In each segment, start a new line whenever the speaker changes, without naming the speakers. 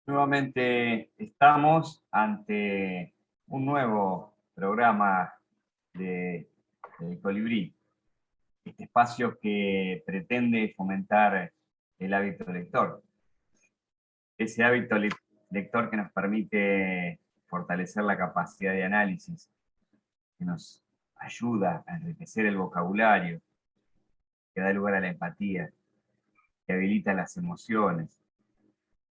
Nuevamente estamos ante un nuevo programa de Colibrí, este espacio que pretende fomentar el hábito lector. Ese hábito lector que nos permite fortalecer la capacidad de análisis, que nos ayuda a enriquecer el vocabulario, que da lugar a la empatía, que habilita las emociones,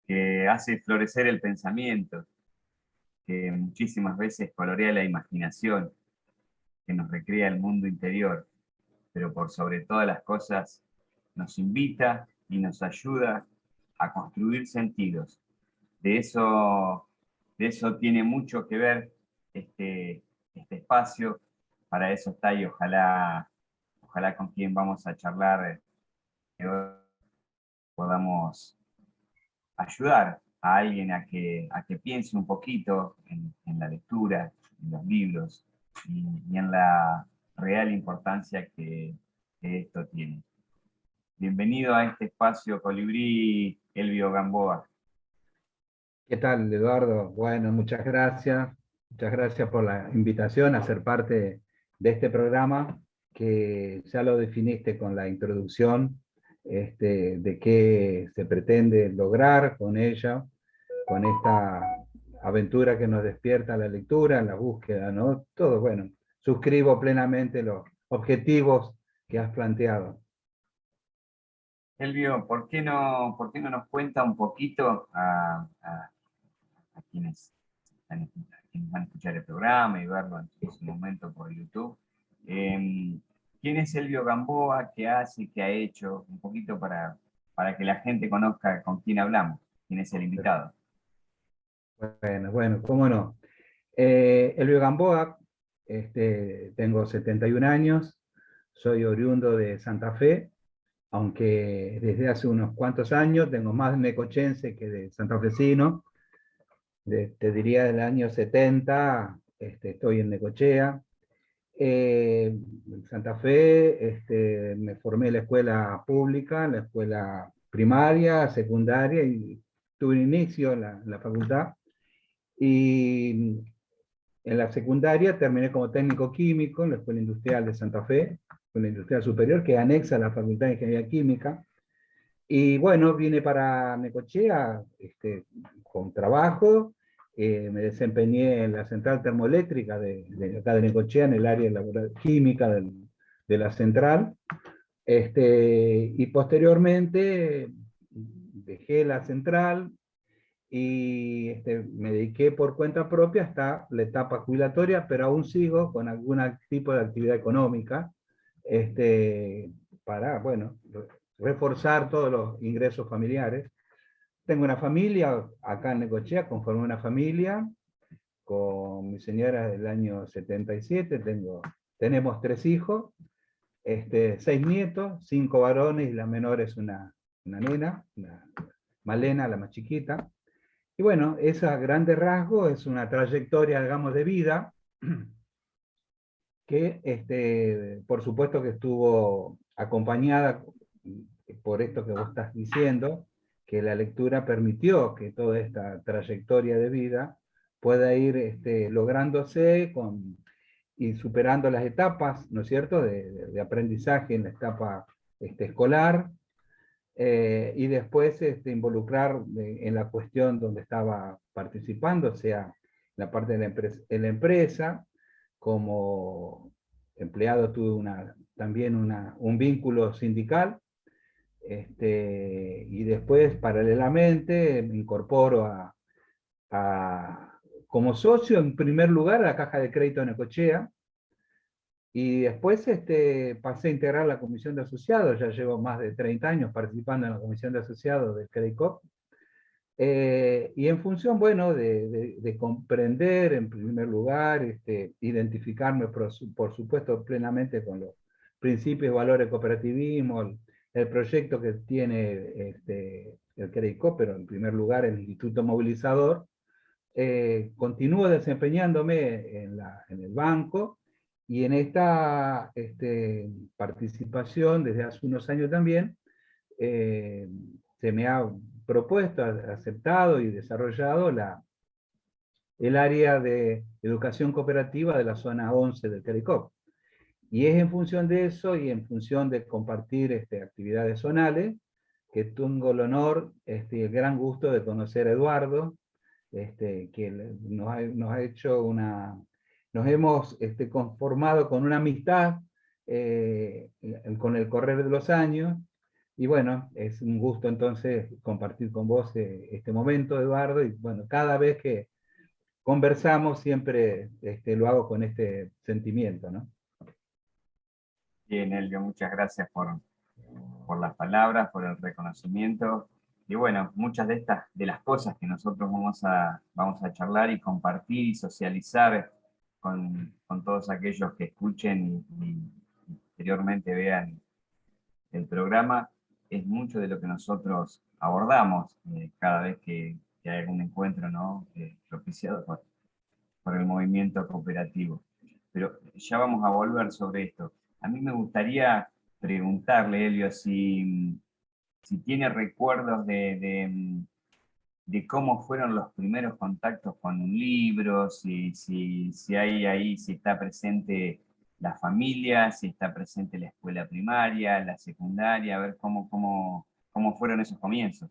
que hace florecer el pensamiento, que muchísimas veces colorea la imaginación, que nos recrea el mundo interior, pero por sobre todas las cosas nos invita y nos ayuda a construir sentidos. De eso, de eso tiene mucho que ver este espacio, para eso está y ojalá con quien vamos a charlar podamos ayudar a alguien a que piense un poquito en la lectura, en los libros y en la real importancia que esto tiene. Bienvenido a este espacio Colibrí, Elvio Gamboa.
¿Qué tal, Eduardo? Bueno, muchas gracias. Muchas gracias por la invitación a ser parte de este programa, que ya lo definiste con la introducción, de qué se pretende lograr con ella, con esta aventura que nos despierta la lectura, la búsqueda, ¿no? Todo, bueno, suscribo plenamente los objetivos que has planteado.
Elvio, ¿por qué no nos cuenta un poquito a quienes van a escuchar el programa y verlo en su momento por YouTube? ¿Quién es Elvio Gamboa? ¿Qué hace? ¿Qué ha hecho? Un poquito para que la gente conozca con quién hablamos, quién es el invitado.
Bueno, cómo no. Elvio Gamboa, tengo 71 años, soy oriundo de Santa Fe, aunque desde hace unos cuantos años tengo más necochense que de santafesino. Te diría del año 70, estoy en Necochea. En Santa Fe me formé en la escuela pública, en la escuela primaria, secundaria, y tuve un inicio en la facultad. Y en la secundaria terminé como técnico químico en la Escuela Industrial de Santa Fe, Escuela Industrial Superior, que anexa a la Facultad de Ingeniería Química. Y bueno, vine para Necochea con trabajo. Me desempeñé en la central termoeléctrica de acá de Necochea, en el área química de la central. Y posteriormente dejé la central y me dediqué por cuenta propia hasta la etapa jubilatoria, pero aún sigo con algún tipo de actividad económica para, bueno, reforzar todos los ingresos familiares. Tengo una familia acá en Necochea, conformé una familia con mi señora del año 77, tenemos 3 hijos, 6 nietos, 5 varones, y la menor es una nena, Malena, la más chiquita. Y bueno, esa grandes rasgos es una trayectoria, digamos, de vida que, por supuesto que estuvo acompañada por esto que vos estás diciendo, que la lectura permitió que toda esta trayectoria de vida pueda ir lográndose y superando las etapas, ¿no es cierto?, de aprendizaje en la etapa escolar, y después involucrar en la cuestión donde estaba participando, sea la parte de la empresa, como empleado tuve también un vínculo sindical, y después paralelamente me incorporo como socio en primer lugar a la Caja de Crédito de Necochea, y después pasé a integrar la comisión de asociados. Ya llevo más de 30 años participando en la comisión de asociados del Credicop. Y en función, bueno, de comprender en primer lugar, identificarme por supuesto plenamente con los principios y valores del cooperativismo, el proyecto que tiene el Credicop, pero en primer lugar el Instituto Movilizador. Continúo desempeñándome en el banco, y en esta participación desde hace unos años también se me ha propuesto, aceptado y desarrollado el área de educación cooperativa de la zona 11 del CARICOP. Y es en función de eso y en función de compartir actividades zonales que tengo el honor y el gran gusto de conocer a Eduardo, que nos ha hecho nos hemos conformado con una amistad con el correr de los años. Y bueno, es un gusto entonces compartir con vos este momento, Eduardo, y bueno, cada vez que conversamos siempre lo hago con este sentimiento, ¿no?
Bien, Elvio, muchas gracias por las palabras, por el reconocimiento. Y bueno, muchas de las cosas que nosotros vamos a charlar y compartir y socializar con todos aquellos que escuchen y posteriormente vean el programa, es mucho de lo que nosotros abordamos cada vez que hay algún encuentro, ¿no? Propiciado por el movimiento cooperativo. Pero ya vamos a volver sobre esto. A mí me gustaría preguntarle, Elio, si tiene recuerdos de cómo fueron los primeros contactos con un libro, si hay ahí, si está presente la familia, si está presente la escuela primaria, la secundaria, a ver cómo fueron esos comienzos.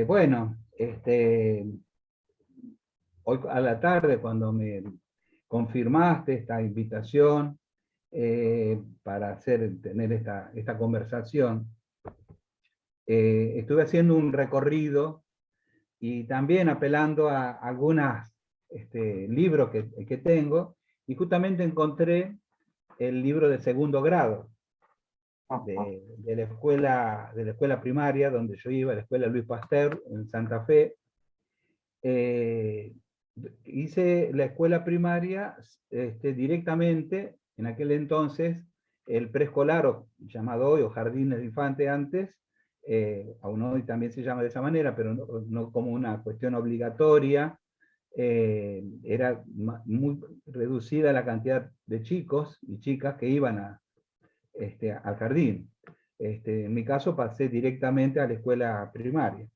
Bueno, hoy a la tarde, cuando me confirmaste esta invitación para tener esta conversación, estuve haciendo un recorrido y también apelando a algunos libros que tengo, y justamente encontré el libro de segundo grado de la escuela primaria donde yo iba, la escuela Luis Pasteur en Santa Fe. Hice la escuela primaria directamente, en aquel entonces, el preescolar, llamado hoy, o jardines de infante antes, aún hoy también se llama de esa manera, pero no como una cuestión obligatoria. Era muy reducida la cantidad de chicos y chicas que iban al jardín. En mi caso pasé directamente a la escuela primaria.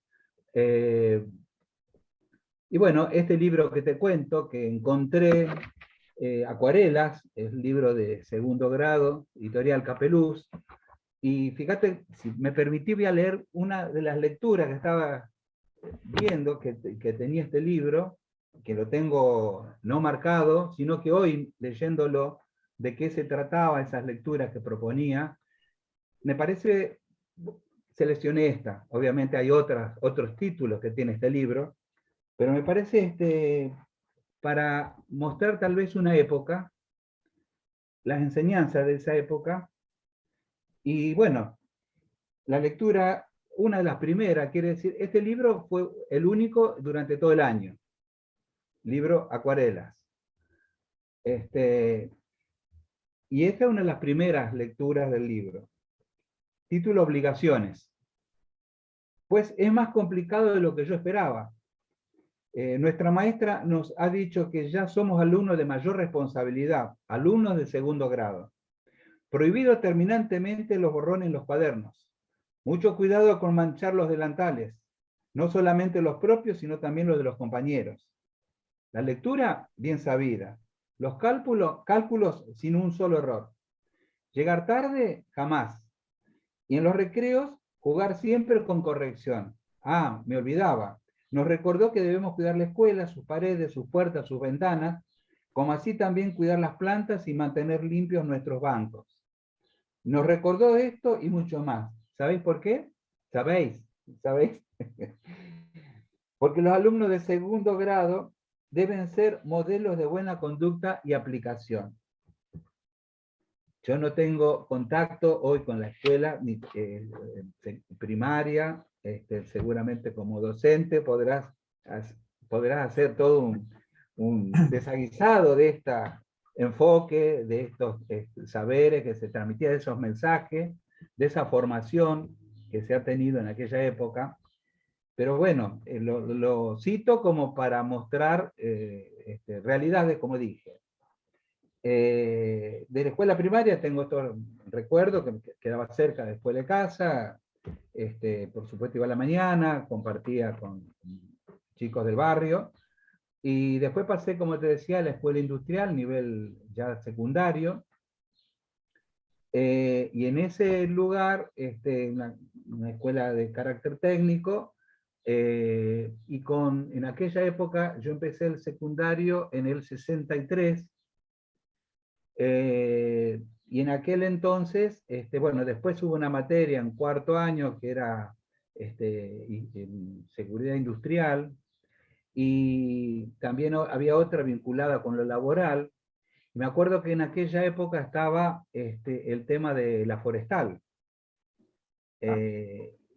Y bueno, este libro que te cuento, que encontré, Acuarelas, es un libro de segundo grado, editorial Capeluz, y fíjate, si me permití, voy a leer una de las lecturas que estaba viendo que tenía este libro, que lo tengo no marcado, sino que hoy, leyéndolo, de qué se trataba, esas lecturas que proponía, me parece, seleccioné esta. Obviamente hay otros títulos que tiene este libro, pero me parece para mostrar tal vez una época, las enseñanzas de esa época, y bueno, la lectura, una de las primeras, quiere decir, este libro fue el único durante todo el año, libro Acuarelas. Y esta es una de las primeras lecturas del libro. Título Obligaciones. Pues es más complicado de lo que yo esperaba. Nuestra maestra nos ha dicho que ya somos alumnos de mayor responsabilidad, alumnos de segundo grado. Prohibido terminantemente los borrones en los cuadernos. Mucho cuidado con manchar los delantales, no solamente los propios, sino también los de los compañeros. La lectura, bien sabida. Los cálculos sin un solo error. Llegar tarde, jamás. Y en los recreos, jugar siempre con corrección. Ah, me olvidaba. Nos recordó que debemos cuidar la escuela, sus paredes, sus puertas, sus ventanas, como así también cuidar las plantas y mantener limpios nuestros bancos. Nos recordó esto y mucho más. ¿Sabéis por qué? ¿Sabéis? Porque los alumnos de segundo grado deben ser modelos de buena conducta y aplicación. Yo no tengo contacto hoy con la escuela primaria, seguramente como docente podrás hacer todo un desaguisado de este enfoque, de estos saberes que se transmitían, de esos mensajes, de esa formación que se ha tenido en aquella época. Pero bueno, lo cito como para mostrar realidades, como dije. De la escuela primaria tengo otro recuerdo que quedaba cerca de la escuela de casa, Por supuesto iba a la mañana, compartía con chicos del barrio, y después pasé, como te decía, a la escuela industrial, nivel ya secundario, y en ese lugar, una escuela de carácter técnico, y en aquella época yo empecé el secundario en el 63, y en aquel entonces, bueno, después hubo una materia en cuarto año que era en seguridad industrial, y también había otra vinculada con lo laboral. Me acuerdo que en aquella época estaba el tema de la forestal.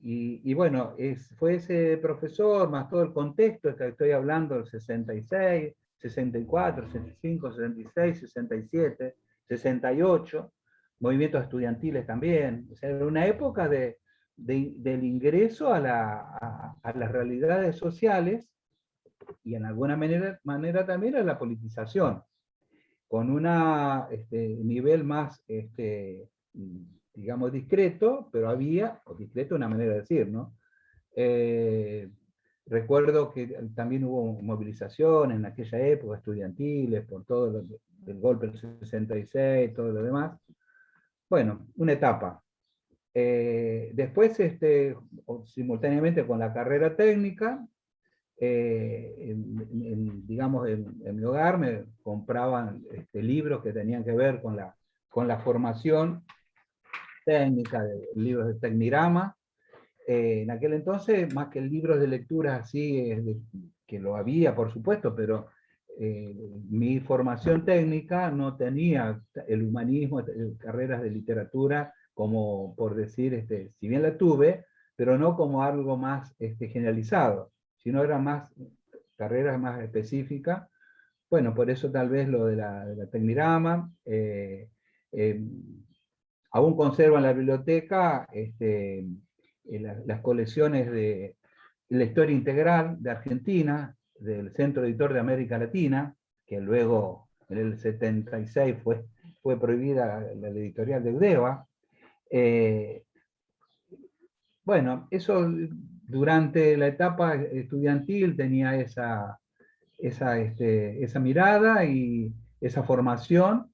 Y bueno, fue ese profesor, más todo el contexto, que estoy hablando del 66, 64, 65, 66, 67, 68, movimientos estudiantiles también. O sea, era una época del ingreso a las realidades sociales y en alguna manera también a la politización, con un nivel más, digamos, discreto, pero había, o discreto es una manera de decir, ¿no? Eh, Recuerdo que también hubo movilizaciones en aquella época, estudiantiles, por todo el golpe del 66, todo lo demás. Bueno, una etapa. Después, simultáneamente con la carrera técnica, digamos, en mi hogar me compraban libros que tenían que ver con la formación técnica, libros de Tecnirama. En aquel entonces, más que libros de lectura así, que lo había, por supuesto, pero mi formación técnica no tenía el humanismo, carreras de literatura, como por decir, si bien la tuve, pero no como algo más generalizado, sino eran más carreras más específicas. Bueno, por eso tal vez lo de la Tecnirama. Eh, Aún conservo en la biblioteca las colecciones de la historia integral de Argentina, del Centro Editor de América Latina, que luego en el 76 fue prohibida la editorial de Udeva. Bueno, eso durante la etapa estudiantil tenía esa mirada y esa formación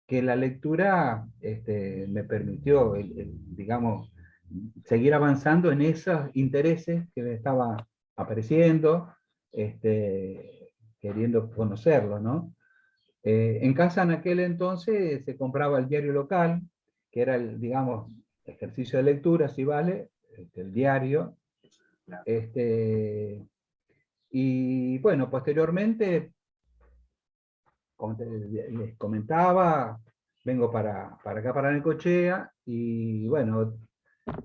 que la lectura me permitió, digamos, seguir avanzando en esos intereses que me estaban apareciendo, queriendo conocerlos, ¿no? En casa en aquel entonces se compraba el diario local, que era el, digamos, ejercicio de lectura, si vale, el diario. Y bueno, posteriormente, como les comentaba, vengo para acá, para Necochea, y bueno,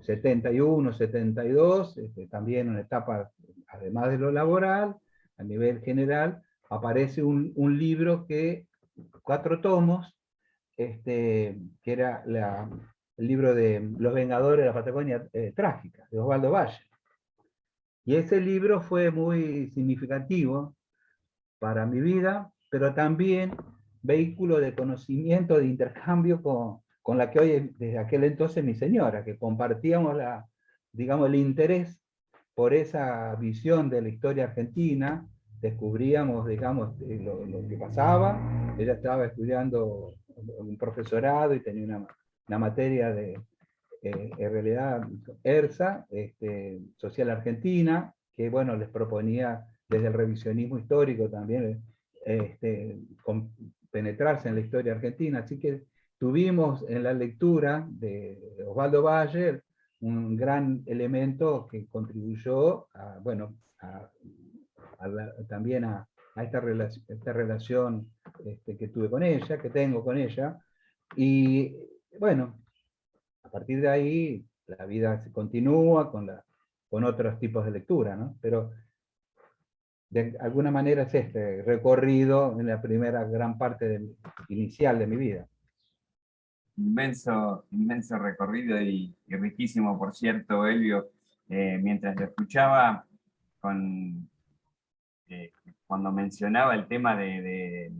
71, 72, también una etapa, además de lo laboral, a nivel general, aparece un libro 4 tomos, que era el libro de Los Vengadores de la Patagonia Trágica, de Osvaldo Valle. Y ese libro fue muy significativo para mi vida, pero también vehículo de conocimiento, de intercambio con la que hoy, desde aquel entonces, mi señora, que compartíamos digamos, el interés por esa visión de la historia argentina, descubríamos, digamos, lo que pasaba. Ella estaba estudiando un profesorado y tenía una materia de, en realidad, ERSA, Social Argentina, que, bueno, les proponía desde el revisionismo histórico también penetrarse en la historia argentina. Así que tuvimos en la lectura de Osvaldo Bayer un gran elemento que contribuyó a, bueno, también a esta relación que tuve con ella, que tengo con ella. Y bueno, a partir de ahí la vida se continúa con otros tipos de lectura, ¿no? Pero de alguna manera es este recorrido en la primera gran parte inicial de mi vida.
Inmenso, inmenso recorrido y riquísimo, por cierto, Elvio. Mientras lo escuchaba, con, cuando mencionaba el tema de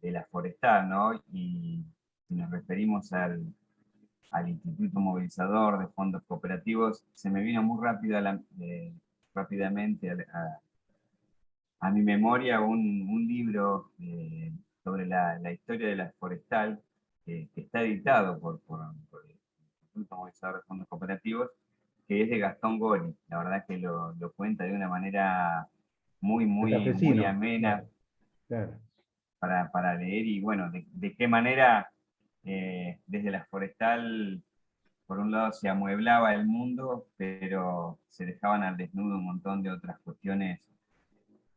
la forestal, ¿no? Y nos referimos al Instituto Movilizador de Fondos Cooperativos, se me vino muy rápidamente a mi memoria un libro sobre la historia de la forestal, que está editado por el Instituto Movilizador de Fondos Cooperativos, que es de Gastón Gori. La verdad que lo cuenta de una manera muy
Santafesino,
amena
claro, claro.
para leer, y bueno, de qué manera desde la forestal, por un lado, se amueblaba el mundo, pero se dejaban al desnudo un montón de otras cuestiones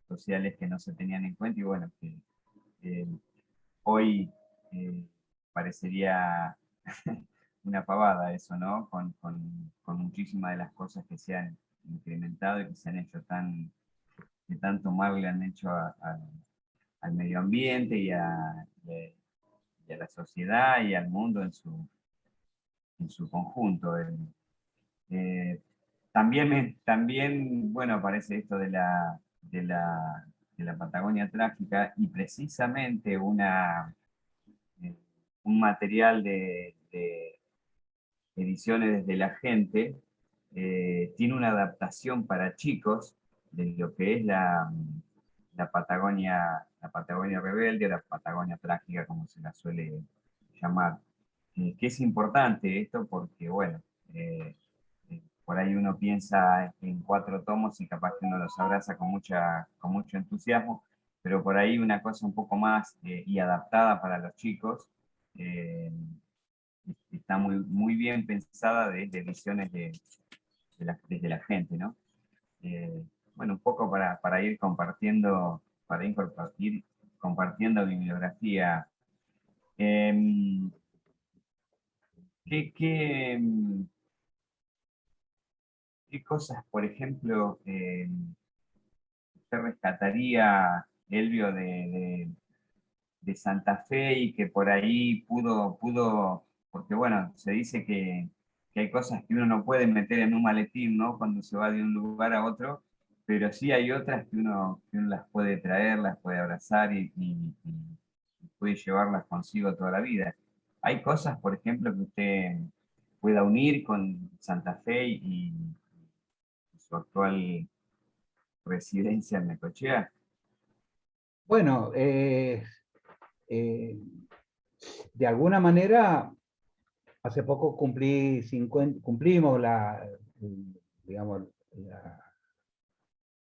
sociales que no se tenían en cuenta, y bueno, que eh, hoy parecería una pavada eso, ¿no? Con muchísimas de las cosas que se han incrementado y que se han hecho que tanto mal le han hecho al medio ambiente y a la sociedad y al mundo en su conjunto. Eh, también, bueno, aparece esto de la Patagonia trágica, y precisamente eh, un material de ediciones desde la gente tiene una adaptación para chicos de lo que es la Patagonia rebelde, o la Patagonia trágica, como se la suele llamar. Que es importante esto porque, bueno, por ahí uno piensa en 4 tomos y capaz que uno los abraza con mucho entusiasmo, pero por ahí una cosa un poco más y adaptada para los chicos, eh, está muy bien pensada de visiones desde la gente, ¿no? Bueno, un poco para ir compartiendo, ir compartiendo bibliografía. Eh, ¿qué, qué, mm, ¿Qué cosas, por ejemplo, usted rescataría, Elvio, de Santa Fe, y que por ahí porque bueno, se dice que hay cosas que uno no puede meter en un maletín, ¿no? Cuando se va de un lugar a otro, pero sí hay otras que uno las puede traer, las puede abrazar y puede llevarlas consigo toda la vida. Hay cosas, por ejemplo, que usted pueda unir con Santa Fe y su actual residencia en Necochea.
Bueno, de alguna manera, hace poco cumplimos digamos,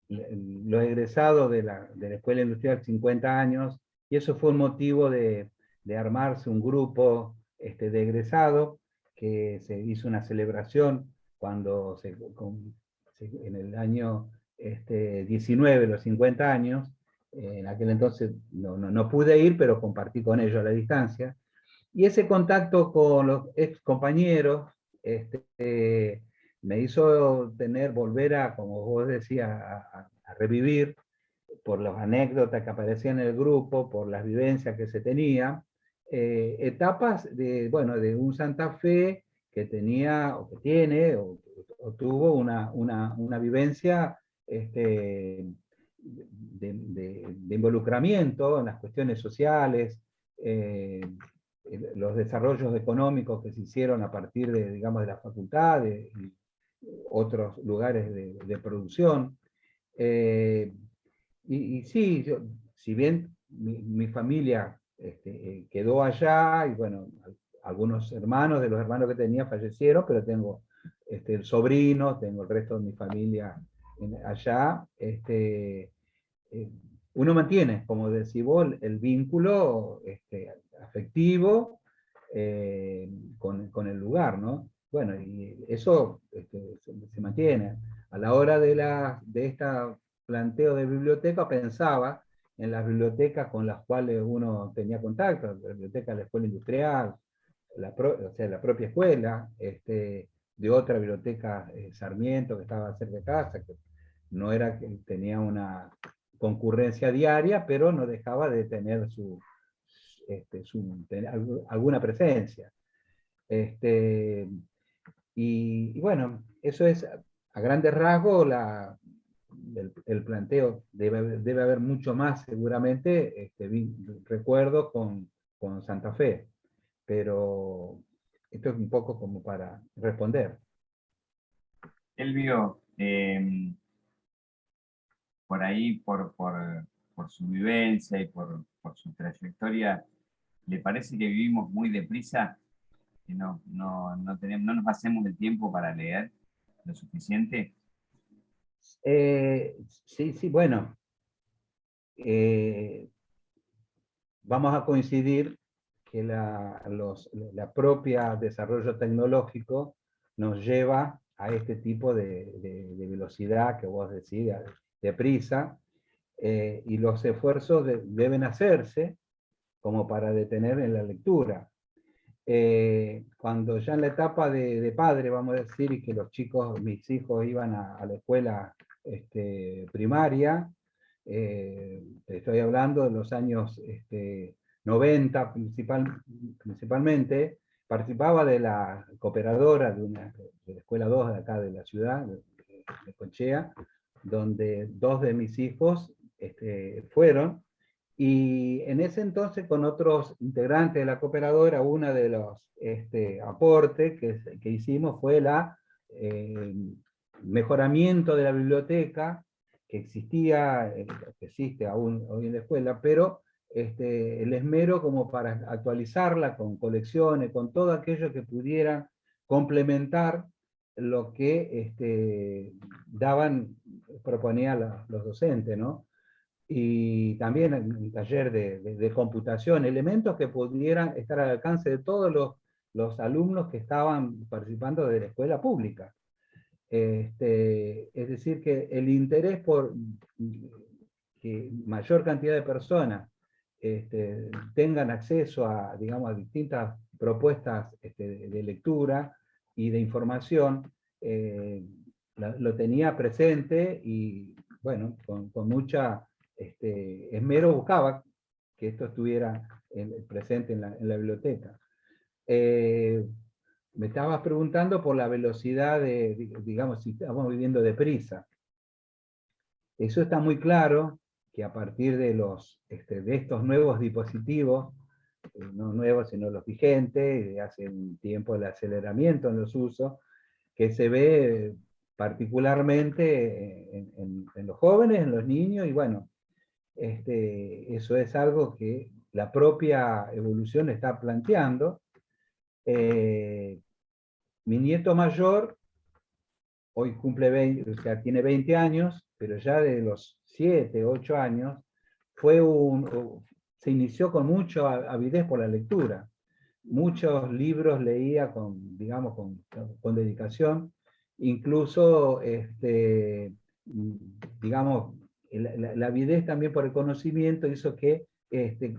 los egresados de la Escuela Industrial 50 años, y eso fue un motivo de armarse un grupo de egresados, que se hizo una celebración cuando en el año 19, los 50 años. En aquel entonces no pude ir, pero compartí con ellos a la distancia. Y ese contacto con los ex compañeros me hizo volver a, como vos decías, a revivir por las anécdotas que aparecían en el grupo, por las vivencias que se tenía, etapas bueno, de un Santa Fe que tenía, o que tiene, o tuvo una vivencia de involucramiento en las cuestiones sociales, los desarrollos económicos que se hicieron a partir digamos, de la facultad y otros lugares de producción. Eh, y sí, si bien mi familia quedó allá, y bueno, algunos hermanos de los hermanos que tenía fallecieron, pero tengo sobrinos, tengo el resto de mi familia allá. Eh, Uno mantiene, como decís vos, el vínculo afectivo con el lugar, ¿no? Bueno, y eso se mantiene. A la hora de este planteo de biblioteca, pensaba en las bibliotecas con las cuales uno tenía contacto, la biblioteca de la escuela industrial, o sea, la propia escuela, de otra biblioteca Sarmiento, que estaba cerca de casa, que no era que tenía una concurrencia diaria, pero no dejaba de tener tener alguna presencia. Este, y bueno, eso es a grandes rasgos el planteo. Debe haber mucho más seguramente recuerdos con Santa Fe, pero Esto es un poco como para responder.
Elvio, por ahí, por su vivencia y por su trayectoria, ¿le parece que vivimos muy deprisa? Que no nos hacemos el tiempo para leer lo suficiente.
Sí, sí, bueno, eh, vamos a coincidir que la propia desarrollo tecnológico nos lleva a este tipo de velocidad que vos decís, de prisa, y los esfuerzos deben hacerse como para detener en la lectura. Cuando ya en la etapa de padre, vamos a decir, y que los chicos, mis hijos iban a la escuela primaria, estoy hablando de los años 90 principalmente, participaba de la cooperadora de la escuela 2 de acá de la ciudad, de Conchea, donde dos de mis hijos fueron, y en ese entonces, con otros integrantes de la cooperadora, uno de los aportes que hicimos fue el mejoramiento de la biblioteca que existía, que existe aún hoy en la escuela, pero el esmero como para actualizarla con colecciones, con todo aquello que pudiera complementar lo que proponían los docentes, ¿no? Y también un taller de computación, elementos que pudieran estar al alcance de todos los alumnos que estaban participando de la escuela pública. Es decir, que el interés por que mayor cantidad de personas tengan acceso a, digamos, a distintas propuestas de lectura y de información, lo tenía presente y, bueno, con mucha esmero buscaba que esto estuviera presente en la biblioteca. Me estabas preguntando por la velocidad digamos, si estamos viviendo deprisa. Eso está muy claro, que a partir de estos nuevos dispositivos, no nuevos sino los vigentes, y de hace un tiempo el aceleramiento en los usos, que se ve particularmente en los jóvenes, en los niños, y bueno, eso es algo que la propia evolución está planteando. Mi nieto mayor hoy cumple 20, o sea, tiene 20 años, pero ya de los 7, 8 años, se inició con mucha avidez por la lectura. Muchos libros leía digamos, con dedicación, incluso, digamos, la avidez también por el conocimiento hizo que ese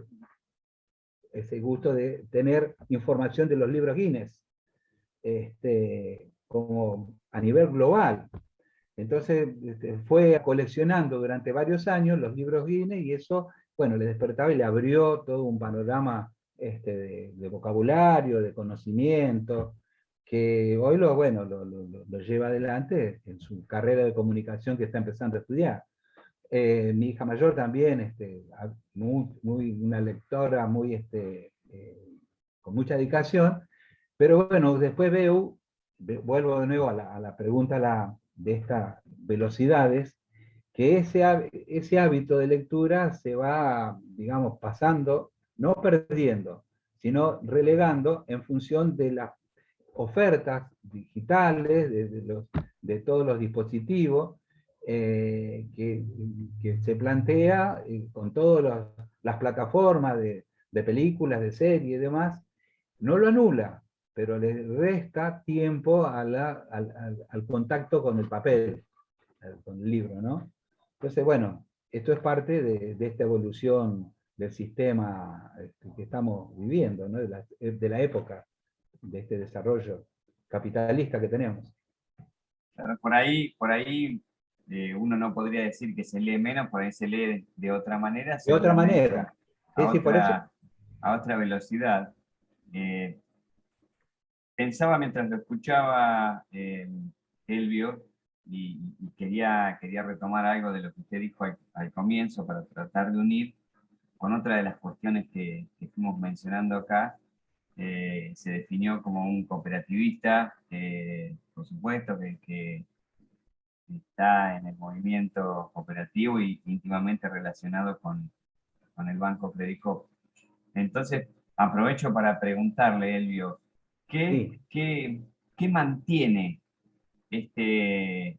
gusto de tener información de los libros Guinness, como a nivel global. Entonces fue coleccionando durante varios años los libros Guinness y eso, bueno, le despertaba y le abrió todo un panorama de vocabulario, de conocimiento, que hoy bueno, lo lleva adelante en su carrera de comunicación que está empezando a estudiar. Mi hija mayor también, una lectora muy, con mucha dedicación, pero bueno, después vuelvo de nuevo a la pregunta de estas velocidades, que ese hábito de lectura se va, digamos, pasando, no perdiendo, sino relegando en función de las ofertas digitales, de todos los dispositivos, que se plantea con todas las plataformas de películas, de series y demás, no lo anula, pero le resta tiempo al contacto con el papel, con el libro, ¿no? Entonces, bueno, esto es parte de esta evolución del sistema que estamos viviendo, ¿no? De la época de este desarrollo capitalista que tenemos.
Claro, por ahí uno no podría decir que se lee menos, por ahí se lee de otra manera,
De otra
seguramente
manera. Sí, sí, por eso.
a otra velocidad. Eh, Pensaba mientras lo escuchaba, Elvio, y quería retomar algo de lo que usted dijo al comienzo para tratar de unir con otra de las cuestiones que fuimos mencionando acá, se definió como un cooperativista, por supuesto, que está en el movimiento cooperativo y íntimamente relacionado con el Banco Credicop. Entonces, aprovecho para preguntarle, Elvio, ¿qué,
Sí.
qué, qué mantiene este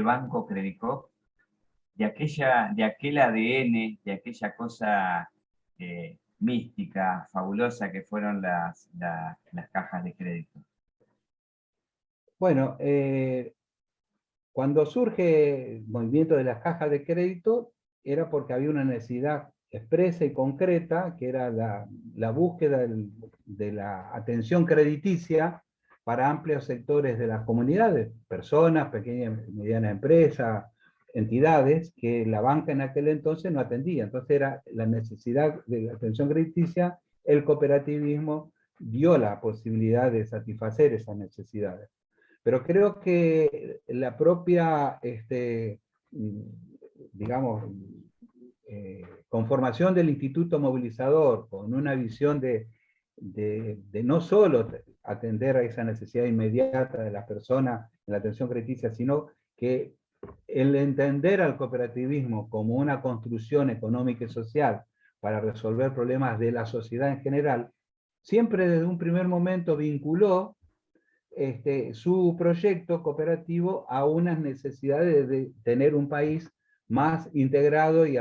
Banco Credicop de aquel ADN, de aquella cosa mística, fabulosa que fueron las cajas de crédito?
Bueno, cuando surge el movimiento de las cajas de crédito, era porque había una necesidad expresa y concreta, que era la búsqueda de la atención crediticia para amplios sectores de las comunidades, personas, pequeñas y medianas empresas, entidades, que la banca en aquel entonces no atendía. Entonces era la necesidad de atención crediticia, el cooperativismo dio la posibilidad de satisfacer esas necesidades. Pero creo que la propia, digamos, conformación del instituto movilizador, con una visión de no solo atender a esa necesidad inmediata de las personas en la atención crediticia, sino que el entender al cooperativismo como una construcción económica y social para resolver problemas de la sociedad en general, siempre desde un primer momento vinculó su proyecto cooperativo a unas necesidades de tener un país más integrado y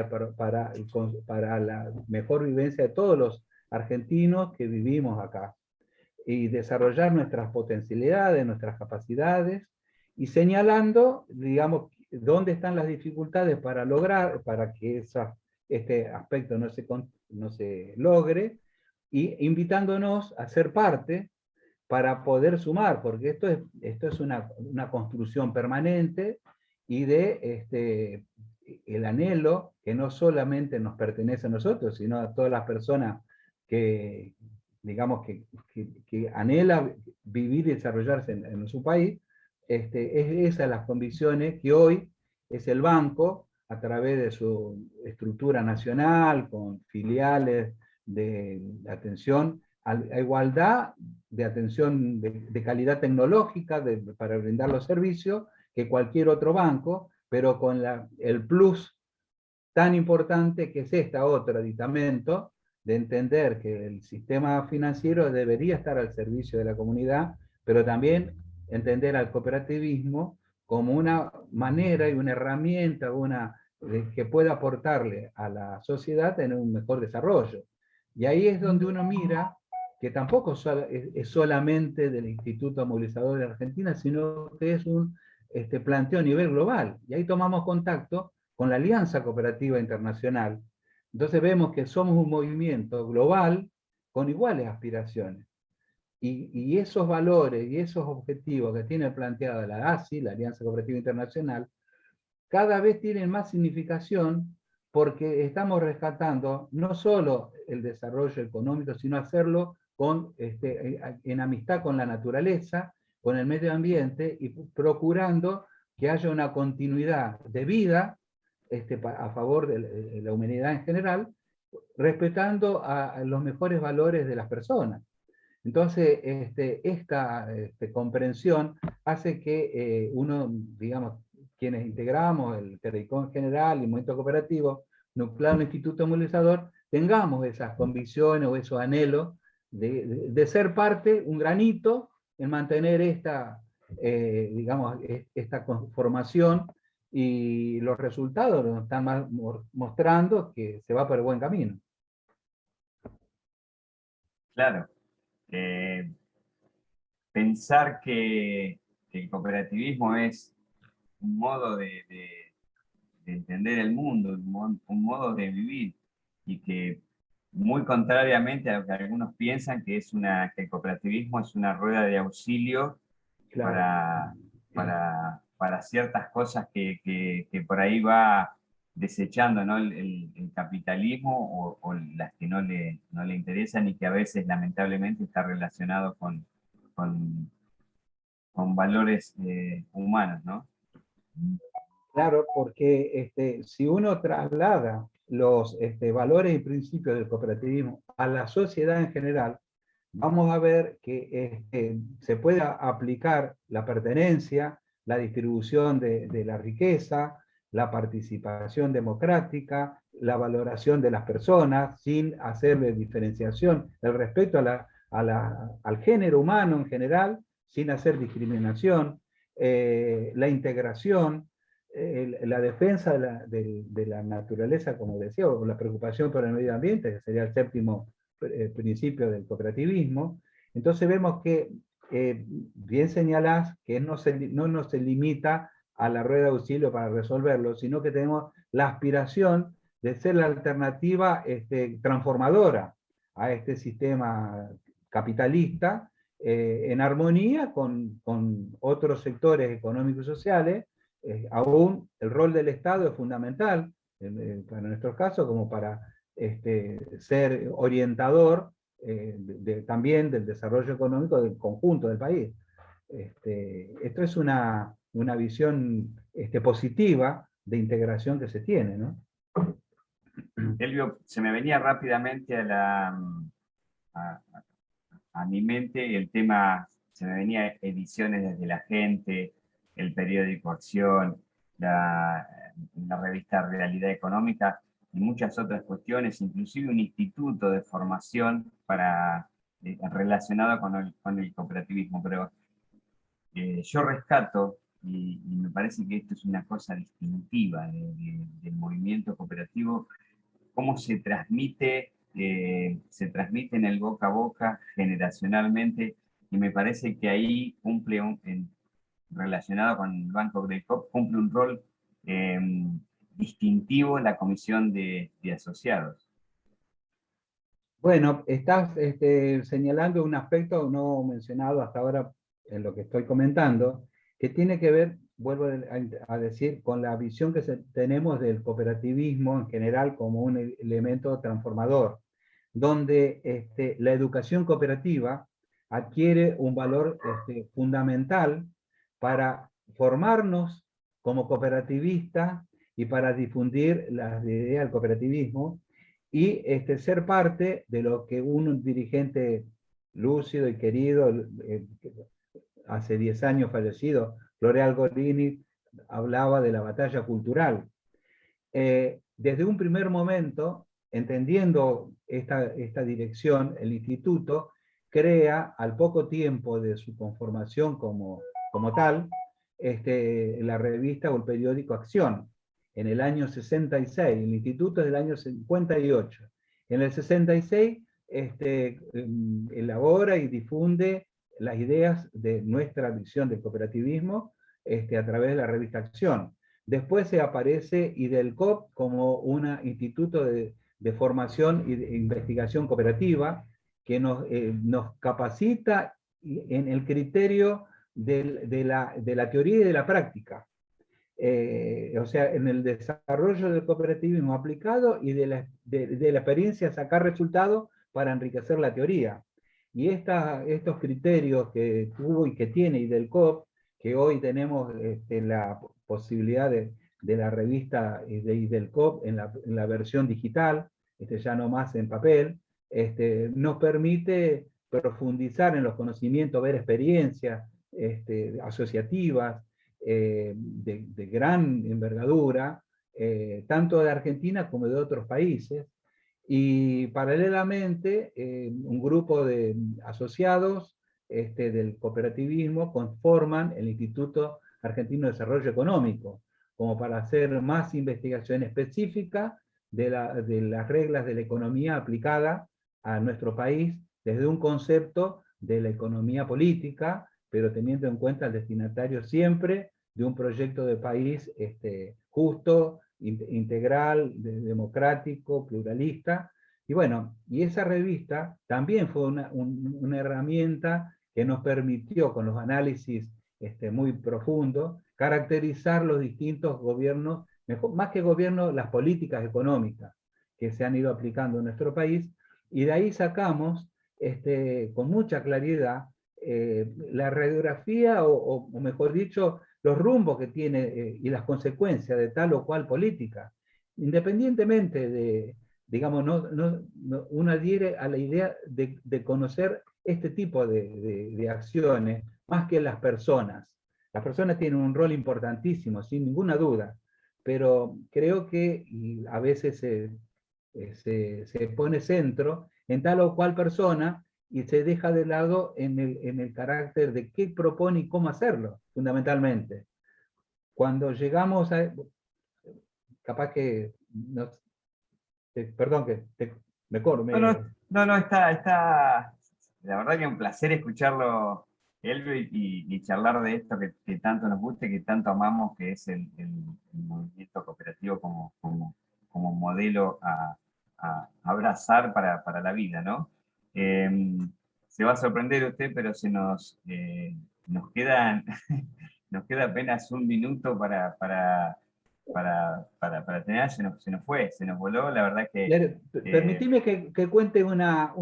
para la mejor vivencia de todos los argentinos que vivimos acá, y desarrollar nuestras potencialidades, nuestras capacidades, y señalando, digamos, dónde están las dificultades para lograr, para que este aspecto no se logre, y invitándonos a ser parte para poder sumar, porque esto es una construcción permanente y el anhelo que no solamente nos pertenece a nosotros, sino a todas las personas que, digamos, que anhela vivir y desarrollarse en su país. Es esas las convicciones que hoy es el banco, a través de su estructura nacional, con filiales de atención a igualdad de atención de calidad tecnológica para brindar los servicios que cualquier otro banco, pero con el plus tan importante que es otro aditamento de entender que el sistema financiero debería estar al servicio de la comunidad, pero también entender al cooperativismo como una manera y una herramienta que pueda aportarle a la sociedad en un mejor desarrollo. Y ahí es donde uno mira que tampoco es solamente del Instituto Movilizador de Argentina, sino que es un planteo a nivel global. Y ahí tomamos contacto con la Alianza Cooperativa Internacional. Entonces vemos que somos un movimiento global con iguales aspiraciones. Y esos valores y esos objetivos que tiene planteada la ASI, la Alianza Cooperativa Internacional, cada vez tienen más significación porque estamos rescatando no solo el desarrollo económico, sino hacerlo en amistad con la naturaleza, con el medio ambiente y procurando que haya una continuidad de vida a favor de la humanidad en general, respetando a los mejores valores de las personas. Entonces, esta comprensión hace que uno, digamos, quienes integramos el Credicop en general, el movimiento cooperativo, nucleado en el Instituto Movilizador, tengamos esas convicciones o esos anhelos de ser parte, un granito, en mantener digamos, esta conformación, y los resultados nos están mostrando que se va por el buen camino.
Claro. Pensar que el cooperativismo es un modo de entender el mundo, un modo de vivir, y que muy contrariamente a lo que algunos piensan, que el cooperativismo es una rueda de auxilio
Claro.
para ciertas cosas que por ahí va desechando, ¿no? el capitalismo, o las que no le interesan, y que a veces lamentablemente está relacionado con, con valores humanos, ¿no?
Claro, porque si uno traslada los valores y principios del cooperativismo a la sociedad en general, vamos a ver que se puede aplicar la pertenencia, la distribución de la riqueza, la participación democrática, la valoración de las personas sin hacerle diferenciación, el respeto al género humano en general, sin hacer discriminación, la integración, la defensa de la naturaleza, como decía, o la preocupación por el medio ambiente, que sería el séptimo principio del cooperativismo. Entonces vemos que, bien señalás, que no nos se limita a la rueda de auxilio para resolverlo, sino que tenemos la aspiración de ser la alternativa transformadora a este sistema capitalista, en armonía con otros sectores económicos y sociales. Aún el rol del Estado es fundamental, para nuestro caso, como para ser orientador también del desarrollo económico del conjunto del país. Esto es una visión positiva de integración que se tiene, ¿no?
Elvio, se me venía rápidamente a mi mente el tema, se me venía ediciones desde La Gente, el periódico Acción, la revista Realidad Económica y muchas otras cuestiones, inclusive un instituto de formación relacionado con el cooperativismo. Pero yo rescato, y me parece que esto es una cosa distintiva del movimiento cooperativo, cómo se transmite en el boca a boca generacionalmente, y me parece que ahí cumple, relacionado con el Banco del COP, cumple un rol eh, distintivo la comisión de asociados.
Bueno, estás señalando un aspecto no mencionado hasta ahora en lo que estoy comentando, que tiene que ver, vuelvo a decir, con la visión que tenemos del cooperativismo en general como un elemento transformador, donde la educación cooperativa adquiere un valor fundamental para formarnos como cooperativistas y para difundir las ideas del cooperativismo, y ser parte de lo que un dirigente lúcido y querido, hace 10 años fallecido, Floreal Gorini, hablaba de la batalla cultural. Desde un primer momento, entendiendo esta dirección, el instituto crea, al poco tiempo de su conformación como tal, la revista o el periódico Acción, en el año 66, el instituto es del año 58. En el 66 elabora y difunde las ideas de nuestra visión del cooperativismo a través de la revista Acción. Después se aparece IDELCOP como un instituto de formación y de investigación cooperativa que nos capacita en el criterio de la teoría y de la práctica. O sea, en el desarrollo del cooperativismo aplicado y de la experiencia sacar resultados para enriquecer la teoría. Y estos criterios que tuvo y que tiene IDELCOP, que hoy tenemos la posibilidad de la revista de IDELCOP en la versión digital, ya no más en papel, nos permite profundizar en los conocimientos, ver experiencias asociativas, de gran envergadura, tanto de Argentina como de otros países, y paralelamente un grupo de asociados del cooperativismo conforman el Instituto Argentino de Desarrollo Económico, como para hacer más investigación específica de las reglas de la economía aplicada a nuestro país desde un concepto de la economía política, pero teniendo en cuenta el destinatario siempre de un proyecto de país justo, integral, democrático, pluralista. Y bueno, y esa revista también fue una herramienta que nos permitió, con los análisis muy profundos, caracterizar los distintos gobiernos, más que gobiernos, las políticas económicas que se han ido aplicando en nuestro país, y de ahí sacamos con mucha claridad la radiografía, o mejor dicho, los rumbos que tiene y las consecuencias de tal o cual política, independientemente de, digamos, uno adhiere a la idea de conocer este tipo de acciones más que las personas. Las personas tienen un rol importantísimo, sin ninguna duda, pero creo que a veces se pone centro en tal o cual persona y se deja de lado en el carácter de qué propone y cómo hacerlo, fundamentalmente. Cuando llegamos a... Capaz que... No, perdón, que
No, no, no, no, la verdad que un placer escucharlo, Elvio, y charlar de esto que tanto nos gusta y que tanto amamos, que es el movimiento cooperativo como modelo a abrazar para la vida, ¿no? Eh, Se va a sorprender usted, pero nos quedan, nos queda apenas un minuto para terminar, se nos fue, se nos voló, la verdad que...
Permitime que cuente una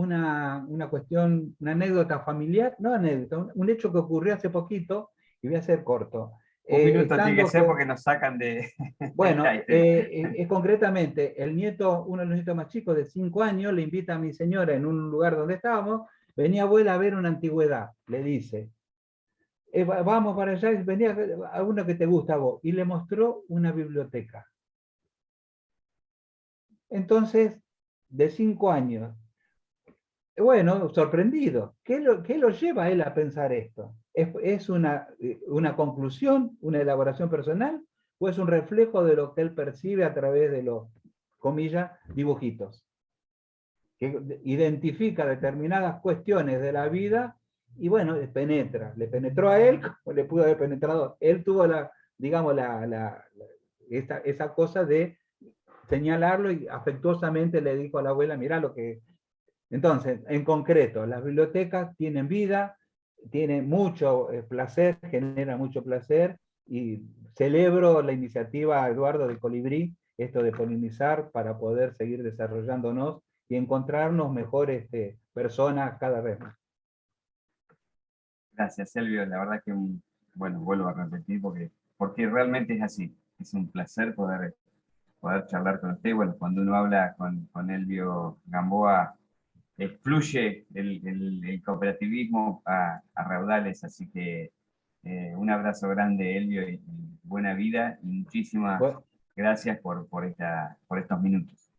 cuestión, una anécdota familiar, no anécdota, un hecho que ocurrió hace poquito, y voy a ser corto.
Un minuto tiene que
Estando
ser
con,
porque nos sacan del
bueno,
Kaizen.
concretamente, el nieto, uno de los nietos más chicos de 5 años, le invita a mi señora en un lugar donde estábamos, venía abuela a ver una antigüedad, le dice, vamos para allá, venía a uno que te gusta a vos, y le mostró una biblioteca. Entonces, de 5 años, bueno, sorprendido. ¿Qué lo lleva a él a pensar esto? ¿Es una conclusión, una elaboración personal, o es un reflejo de lo que él percibe a través de los, comillas, dibujitos? Que identifica determinadas cuestiones de la vida y bueno, le penetró a él como le pudo haber penetrado. Él tuvo digamos, esa cosa de señalarlo y afectuosamente le dijo a la abuela, mira lo que... Entonces, en concreto, las bibliotecas tienen vida, tienen mucho placer, generan mucho placer, y celebro la iniciativa, Eduardo, de Colibrí, esto de polinizar para poder seguir desarrollándonos y encontrarnos mejores personas cada vez más.
Gracias, Silvio. La verdad que, bueno, vuelvo a repetir porque realmente es así. Es un placer poder charlar con usted. Bueno, cuando uno habla con Elvio Gamboa, fluye el cooperativismo a raudales. Así que un abrazo grande, Elvio, y buena vida. Y muchísimas
Bueno,
gracias por estos minutos.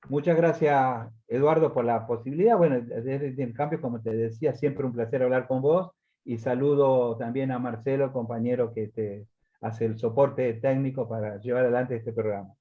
muchas gracias, Eduardo, por la posibilidad. Bueno, desde el cambio, como te decía, siempre un placer hablar con vos. Y saludo también a Marcelo, compañero que te hace el soporte técnico para llevar adelante este programa.